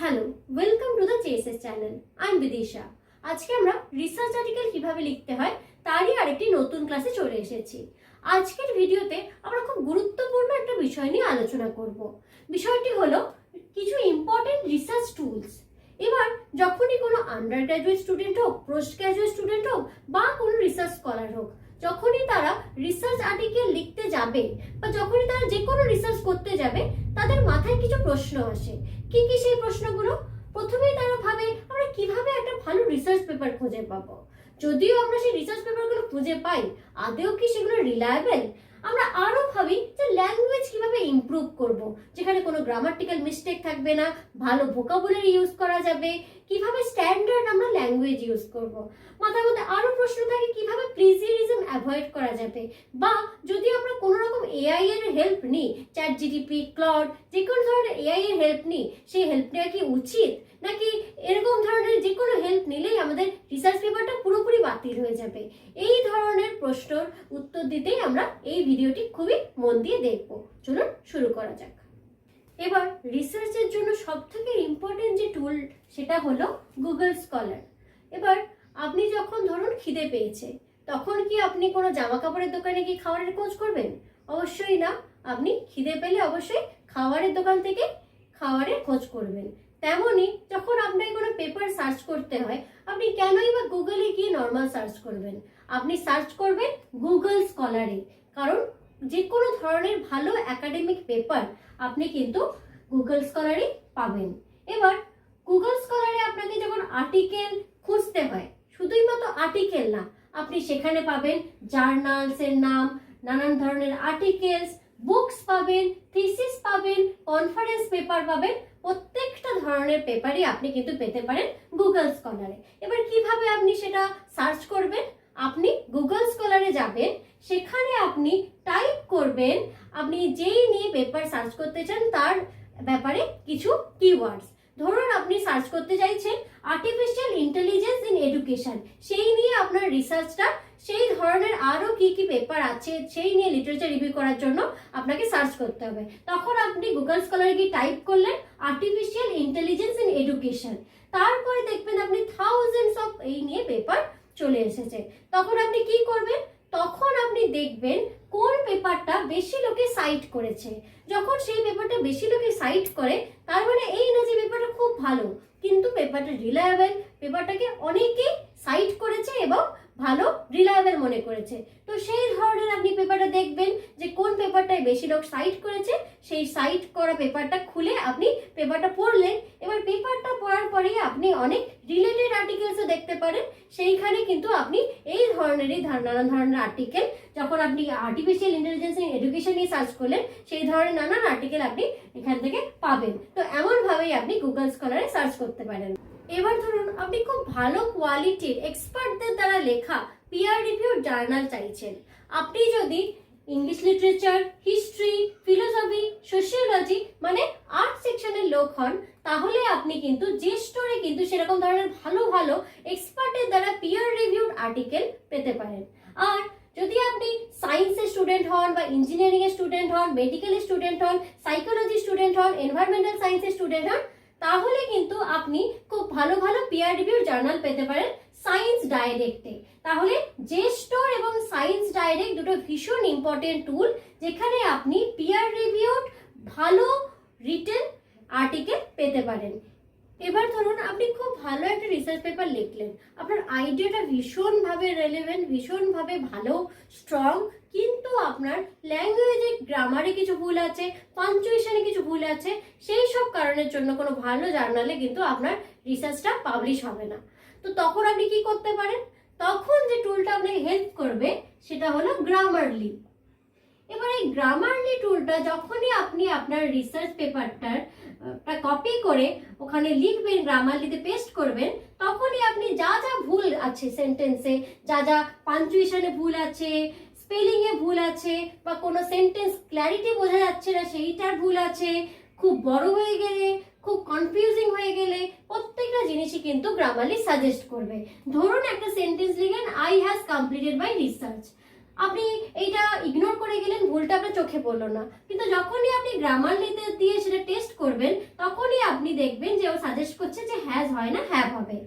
Hello, welcome to the চেসেস channel. I am Bidisha. আজকে আমরা রিসার্চ আর্টিকেল কিভাবে লিখতে হয় তারই আরেকটি নতুন ক্লাসে চলে এসেছি। আজকের ভিডিওতে আমরা খুব গুরুত্বপূর্ণ একটা বিষয় নিয়ে আলোচনা করব। বিষয়টি হলো কিছু ইম্পর্টেন্ট রিসার্চ টুলস। এবার যখনই কোনো আন্ডার গ্র্যাজুয়েট স্টুডেন্ট হোক, পোস্ট গ্র্যাজুয়েট স্টুডেন্ট হোক বা কোনো রিসার্চ স্কলার হোক, যখনই তারা রিসার্চ আর্টিকেল লিখতে যাবে বা যখনই তারা যে কোনো রিসার্চ করতে যাবে, তাদের মাথায় কিছু প্রশ্ন আসে। কি কি সেই প্রশ্নগুলো? প্রথমেই তারা ভাবে আমরা কিভাবে একটা ভালো রিসার্চ পেপার খুঁজে পাবো। যদিও আমরা সেই রিসার্চ পেপারগুলো খুঁজে পাই, আদেও কি সেগুলো রিলায়েবল? আমরা আরো ভাবি যে ল্যাঙ্গুয়েজ কিভাবে ইমপ্রুভ করব, যেখানে কোনো গ্রামাটিক্যাল মিস্টেক থাকবে না, ভালো ভোকাবুলারি ইউজ করা যাবে, কিভাবে স্ট্যান্ডার্ড আমরা ল্যাঙ্গুয়েজ ইউজ করব। মাথার মধ্যে আরো প্রশ্ন থাকে কিভাবে প্লেজিয়ারিজম অ্যাভয়েড করা যাবে, বা যদি আমরা কোনো রকম এআই এর হেল্প নিই, চ্যাট জিটিপি, ক্লড, যে কোনো ধরনের এআই এর হেল্প নিই, সেই হেল্প নেওয়া কি উচিত, নাকি এরকম ধরনের যে কোনো হেল্প নিলেই আমাদের রিসার্চ পেপারটা পুরোপুরি বাতিল হয়ে যাবে? এই ধরনের প্রশ্নের উত্তর দিতেই আমরা এই ভিডিওটি খুবই মন দিয়ে দেখব। চলুন শুরু করা যাক। এবার রিসার্চের জন্য সবথেকে ইম্পর্টেন্ট যে টুল, সেটা হলো গুগল স্কলার। এবার আপনি যখন ধরুন খিদে পেয়েছে, তখন কি আপনি কোনো জামা কাপড়ের দোকানে গিয়ে খাবারের খোঁজ করবেন? অবশ্যই না। আপনি খিদে পেলে অবশ্যই খাবারের দোকান থেকে খাবারের খোঁজ করবেন। তেমনই যখন আপনাকে কোনো পেপার সার্চ করতে হয়, আপনি কেনই বা গুগলে গিয়ে নর্মাল সার্চ করবেন? আপনি সার্চ করবেন গুগল স্কলারে, কারণ যে কোনো ধরনের ভালো একাডেমিক পেপার আপনি কিন্তু গুগল স্কলারে পাবেন। এবার গুগল স্কলারে আপনাকে যখন আর্টিকেল খুঁজতে হয়, শুধুই মাত্র আর্টিকেল না, আপনি সেখানে পাবেন জার্নালসের নাম, নানান ধরনের আর্টিকেলস, বুকস পাবেন, থিসিস পাবেন, কনফারেন্স পেপার পাবেন। প্রত্যেকটা ধরনের পেপারই আপনি কিন্তু পেতে পারেন গুগল স্কলারে। এবার কিভাবে আপনি সেটা সার্চ করবেন? আপনি গুগল স্কলারে যাবেন, সেখানে আপনি টাইপ করবেন আপনি যেই নিয়ে পেপার সার্চ করতে চান তার ব্যাপারে কিছু কিওয়ার্ডস। ধরুন আপনি সার্চ করতে চাইছেন আর্টিফিশিয়াল ইন্টেলিজেন্স ইন এডুকেশন, সেই নিয়ে আপনার রিসার্চটা, সেই ধরনের আরো কি কি পেপার আছে সেই নিয়ে লিটারেচার রিভিউ করার জন্য আপনাকে সার্চ করতে হবে। তখন আপনি গুগল স্কলারে গিয়ে টাইপ করলেন আর্টিফিশিয়াল ইন্টেলিজেন্স ইন এডুকেশন, তারপরে দেখবেন আপনি থাউজেন্ডস অফ এই নিয়ে পেপার চলে এসেছে। তখন আপনি কি করবেন? তখন আপনি দেখবেন কোন পেপারটা বেশি লোকে সাইট করেছে। যখন সেই পেপারটা বেশি লোকে সাইট করে, তার মানে এই না যে পেপারটা খুব ভালো, কিন্তু পেপারটা রিলায়েবল, পেপারটাকে অনেকেই সাইট করেছে এবং ভালো রিলায়েবল মনে করেছে। তো সেই ধরনের আপনি পেপারটা দেখবেন যে কোন পেপারটায় বেশি লোক সাইট করেছে, সেই সাইট করা পেপারটা খুলে আপনি পেপারটা পড়লেন। এবার পেপারটা পড়ার পরে আপনি অনেক রিলেটেড আর্টিকেলসও দেখতে পারেন। সেইখানে কিন্তু আপনি এই ধরনেরই নানান ধরনের আর্টিকেল, যখন আপনি আর্টিফিশিয়াল ইন্টেলিজেন্স ইন এডুকেশন নিয়ে সার্চ করলেন, সেই ধরনের নানান আর্টিকেল আপনি এখান থেকে পাবেন। তো এমনভাবেই আপনি গুগল স্কলারে সার্চ করতে পারেন। এবার ধরুন আপনি খুব ভালো কোয়ালিটির এক্সপার্টদের দ্বারা লেখা পিয়ার রিভিউ জার্নাল চাইছেন। আপনি যদি English literature, history, philosophy, sociology মানে আর্ট সেকশনের লোক হন, তাহলে আপনি কিন্তু যে স্টোরে কিন্তু সেরকম ধরনের ভালো ভালো এক্সপার্টের দ্বারা পিয়ার রিভিউড আর্টিকেল পেতে পারেন। আর যদি আপনি সায়েন্সের স্টুডেন্ট হন বা ইঞ্জিনিয়ারিং এর স্টুডেন্ট হন, মেডিকেলের স্টুডেন্ট হন, সাইকোলজি স্টুডেন্ট হন, এনভায়রনমেন্টাল সায়েন্সের স্টুডেন্ট হন, তাহলে কিন্তু আপনি খুব ভালো ভালো পিয়ার রিভিউ জার্নাল পেতে পারেন সায়েন্স ডাইরেক্টে। তাহলে জে স্টোর এবং সায়েন্স ডাইরেক্ট দুটো ভীষণ ইম্পর্টেন্ট টুল, যেখানে আপনি পিয়ার রিভিউড ভালো রিটেন আর্টিকেল পেতে পারেন। এবার ধরুন আপনি খুব ভালো একটা রিসার্চ পেপার লিখলেন, আপনার আইডিয়াটা ভীষণভাবে রেলেভেন্ট, ভীষণভাবে ভালো, স্ট্রং, কিন্তু আপনার ল্যাঙ্গুয়েজে গ্রামারে কিছু ভুল আছে, পাঞ্চুয়েশনে কিছু ভুল আছে, সেই সব কারণের জন্য কোনো ভালো জার্নালে কিন্তু আপনার রিসার্চটা পাবলিশ হবে না। তো তখন আপনি কি করতে পারেন? তখন যে টুলটা আপনাকে হেল্প করবে সেটা হলো গ্রামারলি। এবার এই গ্রামারলি টুলটা যখনই আপনি আপনার রিসার্চ পেপারটার কপি করে ওখানে লিখবেন, গ্রামারলিতে পেস্ট করবেন, তখনই আপনি যা যা ভুল আছে সেন্টেন্সে, যা যা পাঞ্চুয়েশনে ভুল আছে, স্পেলিং এ ভুল আছে, বা কোনো সেন্টেন্স ক্ল্যারিটি বোঝা যাচ্ছে না সেইটার ভুল আছে, খুব বড় হয়ে গেলে, খুব কনফিউজিং হয়ে গেলে, প্রত্যেকটা জিনিসই কিন্তু গ্রামারলি সাজেস্ট করবে। ধরুন একটা সেন্টেন্স লিখেন, I has completed my research. আপনি এইটা ইগনোর করে গেলেন, ভুলটা আপনার চোখে পড়লো না, কিন্তু যখনই আপনি গ্রামারলিতে দিয়ে সেটা টেস্ট করবেন তখনই আপনি দেখবেন যে ও সাজেস্ট করছে যে হ্যাজ হয় না হ্যাভ হবে।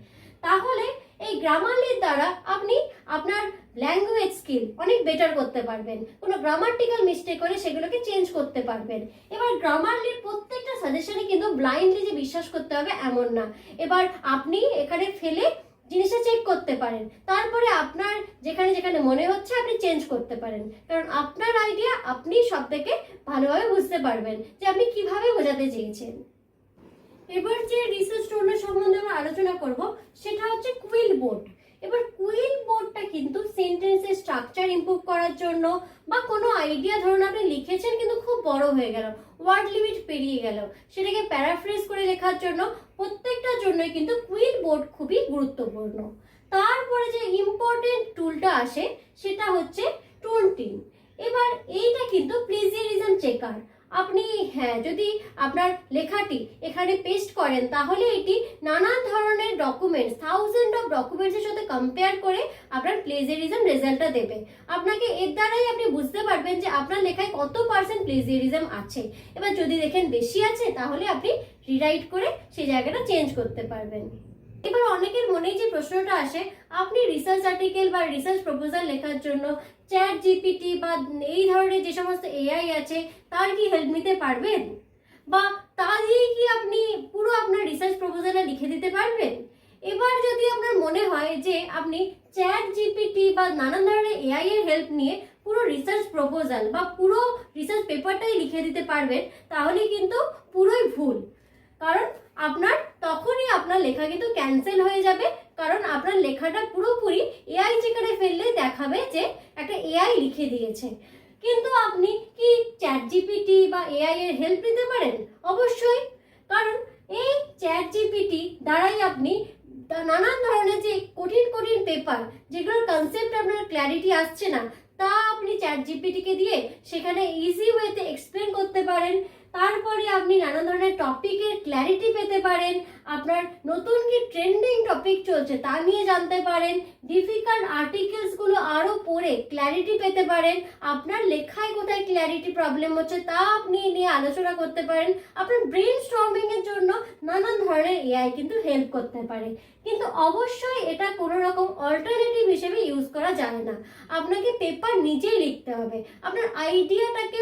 তাহলে এই গ্রামারলির দ্বারা আপনি আপনার ল্যাঙ্গুয়েজ স্কিল অনেক বেটার করতে পারবেন, কোনো গ্রামাটিক্যাল মিস্টেক হলে সেগুলোকে চেঞ্জ করতে পারবেন। এবার গ্রামারলির প্রত্যেকটা সাজেশনে কিন্তু ব্লাইন্ডলি যে বিশ্বাস করতে হবে এমন না, এবার আপনি এখানে ফেলে জিনিসটা চেক করতে পারেন, তারপরে আপনার যেখানে যেখানে মনে হচ্ছে আপনি চেঞ্জ করতে পারেন, কারণ আপনার আইডিয়া আপনি সব থেকে ভালোভাবে বুঝতে পারবেন যে আপনি কিভাবে বোঝাতে চেয়েছেন। এবার যে রিসার্চ টুলের সম্বন্ধে আমরা আলোচনা করব সেটা হচ্ছে কুইল বোর্ড। এবার কুইল বোর্ডটা কিন্তু সেন্টেন্সের স্ট্রাকচার ইমপ্রুভ করার জন্য, বা কোনো আইডিয়া ধরুন আপনি লিখেছেন কিন্তু খুব বড় হয়ে গেল, ওয়ার্ড লিমিট পেরিয়ে গেল, সেটাকে প্যারাফ্রেজ করে লেখার জন্য প্রত্যেকটার জন্যই কিন্তু কুইল বোর্ড খুবই গুরুত্বপূর্ণ। তারপরে যে ইম্পর্টেন্ট টুলটা আসে সেটা হচ্ছে টোনটিন। এবার এইটা কিন্তু প্লেজিয়ারিজম চেকার। আপনি যদি আপনার লেখাটি এখানে পেস্ট করেন তাহলে এটি নানান ধরনের ডকুমেন্টস, থাউজেন্ড অফ ডকুমেন্টসের সাথে কম্পেয়ার করে আপনার প্লেজিয়ারিজম রেজাল্টটা দেবে। আপনাকে এর দ্বারাই আপনি বুঝতে পারবেন যে আপনার লেখায় কত পার্সেন্ট প্লেজিয়ারিজম আছে। এবার যদি দেখেন বেশি আছে তাহলে আপনি রিরাইট করে সেই জায়গাটা চেঞ্জ করতে পারবেন। এবার অনেকের মনেই যে প্রশ্নটা আসে, আপনি রিসার্চ আর্টিকেল বা রিসার্চ প্রপোজাল লেখার জন্য চ্যাট জিপিটি বা এই ধরনের যে সমস্ত এআই আছে তার কি হেল্প নিতে পারবেন, বা তা দিয়েই কি আপনি পুরো আপনার রিসার্চ প্রপোজালটা লিখে দিতে পারবেন? এবার যদি আপনার মনে হয় যে আপনি চ্যাট জিপিটি বা নানান ধরনের এআই এর হেল্প নিয়ে পুরো রিসার্চ প্রপোজাল বা পুরো রিসার্চ পেপারটাই লিখে দিতে পারবেন, তাহলে কিন্তু পুরোই ভুল। কারণ আপনার তখনই আপনার লেখা কিন্তু ক্যান্সেল হয়ে যাবে, কারণ আপনার লেখাটা পুরোপুরি এআই চেকারে ফেললে দেখাবে যে একটা এআই লিখে দিয়েছে। কিন্তু আপনি কি চ্যাট জিপিটি বা এআই এর হেল্প নিতে পারেন? অবশ্যই, কারণ এই চ্যাট জিপিটি দ্বারাই আপনি নানান ধরনের যে কঠিন কঠিন পেপার যেগুলোর কনসেপ্ট আপনার ক্ল্যারিটি আসছে না তা আপনি চ্যাট জিপিটিকে দিয়ে সেখানে ইজি ওয়েতে এক্সপ্লেন করতে পারেন। তারপরে আপনি নানা ধরনের টপিকের ক্ল্যারিটি পেতে পারেন, আপনার নতুন কি ট্রেন্ডিং টপিক চলছে তা নিয়ে জানতে পারেন, ডিফিকাল্ট আর্টিকেলসগুলো আরও পড়ে ক্ল্যারিটি পেতে পারেন, আপনার লেখায় কোথায় ক্ল্যারিটি প্রবলেম হচ্ছে তা আপনি নিয়ে আলোচনা করতে পারেন। আপনার ব্রেন স্টর্মিং এর জন্য নানান ধরনের এআই কিন্তু হেল্প করতে পারে, কিন্তু অবশ্যই এটা কোনো রকম অল্টারনেটিভ হিসেবে ইউজ করা যায় না। আপনাকে পেপার নিজেই লিখতে হবে, আপনার আইডিয়াটাকে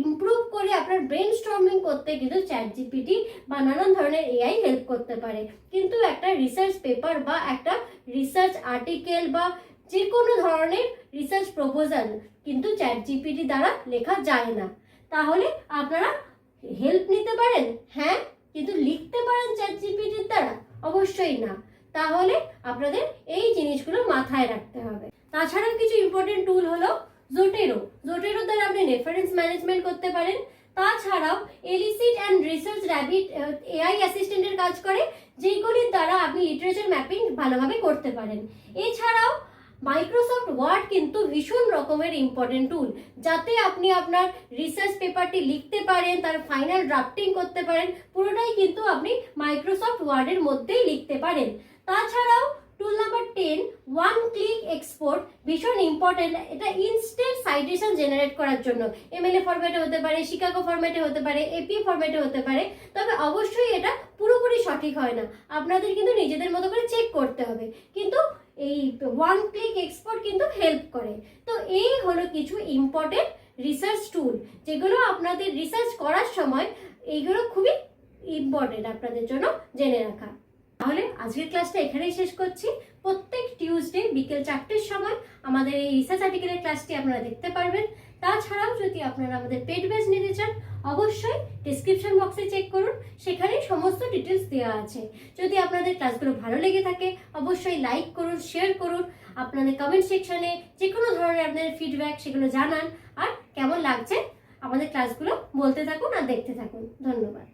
ইমপ্রুভ করে আপনার ব্রেন স্টর্মিং করতে কিন্তু চ্যাট জিপিটি বা নানান ধরনের এআই হেল্প করতে পারে, কিন্তু একটা রিসার্চ পেপার বা একটা রিসার্চ আর্টিকেল বা যে কোনো ধরনের রিসার্চ প্রপোজাল কিন্তু চ্যাট জিপিটি দ্বারা লেখা যায় না। তাহলে আপনারা হেল্প নিতে পারেন, হ্যাঁ, কিন্তু লিখতে পারেন চ্যাট জিপিটির দ্বারা? অবশ্যই না। তাহলে আপনাদের এই জিনিসগুলো মাথায় রাখতে হবে। তাছাড়াও কিছু ইম্পর্টেন্ট টুল হলো জোটেরো। জোটেরোর দ্বারা আপনি রেফারেন্স ম্যানেজমেন্ট করতে পারেন। তাছাড়াও এলিসিট অ্যান্ড রিসার্চ র্যাবিট এআই অ্যাসিস্ট্যান্টের কাজ করে, যেগুলির দ্বারা আপনি লিটারেচার ম্যাপিং ভালোভাবে করতে পারেন। এছাড়াও মাইক্রোসফট ওয়ার্ড কিন্তু ভীষণ রকমের ইম্পর্টেন্ট টুল, যাতে আপনি আপনার রিসার্চ পেপারটি লিখতে পারেন, তার ফাইনাল ড্রাফটিং করতে পারেন, পুরোটাই কিন্তু আপনি মাইক্রোসফট ওয়ার্ডের মধ্যেই লিখতে পারেন। তাছাড়াও টুল নাম্বার 10 ওয়ান ক্লিক এক্সপোর্ট ভীষণ ইম্পর্টেন্ট। এটা ইনস্ট্যান্ট সাইটেশন জেনারেট করার জন্য এমএলএ ফরম্যাটে হতে পারে, শিকাগো ফরম্যাটে হতে পারে, এপি ফরম্যাটে হতে পারে, তবে অবশ্যই এটা পুরোপুরি সঠিক হয় না, আপনাদের কিন্তু নিজেদের মতো করে চেক করতে হবে, কিন্তু এই ওয়ান ক্লিক এক্সপোর্ট কিন্তু হেল্প করে। তো এই হলো কিছু ইম্পর্টেন্ট রিসার্চ টুল, যেগুলো আপনাদের রিসার্চ করার সময় এইগুলো খুবই ইম্পর্টেন্ট আপনাদের জন্য জেনে রাখা। তাহলে আজকের ক্লাসটা এখানেই শেষ করছি। প্রত্যেক টিউসডে বিকেল 4টের সময় আমাদের এই রিসার্চ আর্টিকেলের ক্লাসটি আপনারা দেখতে পারবেন। তাছাড়াও যদি আপনারা আমাদের পেড ব্যাচ নিতে চান, অবশ্যই ডিসক্রিপশন বক্সে চেক করুন, সেখানে সমস্ত ডিটেলস দেওয়া আছে। যদি আপনাদের ক্লাসগুলো ভালো লেগে থাকে অবশ্যই লাইক করুন, শেয়ার করুন, আপনাদের কমেন্ট সেকশনে যে কোনো ধরনের আপনাদের ফিডব্যাক সেগুলো জানান, আর কেমন লাগছে আমাদের ক্লাসগুলো বলতে থাকুন আর দেখতে থাকুন। ধন্যবাদ।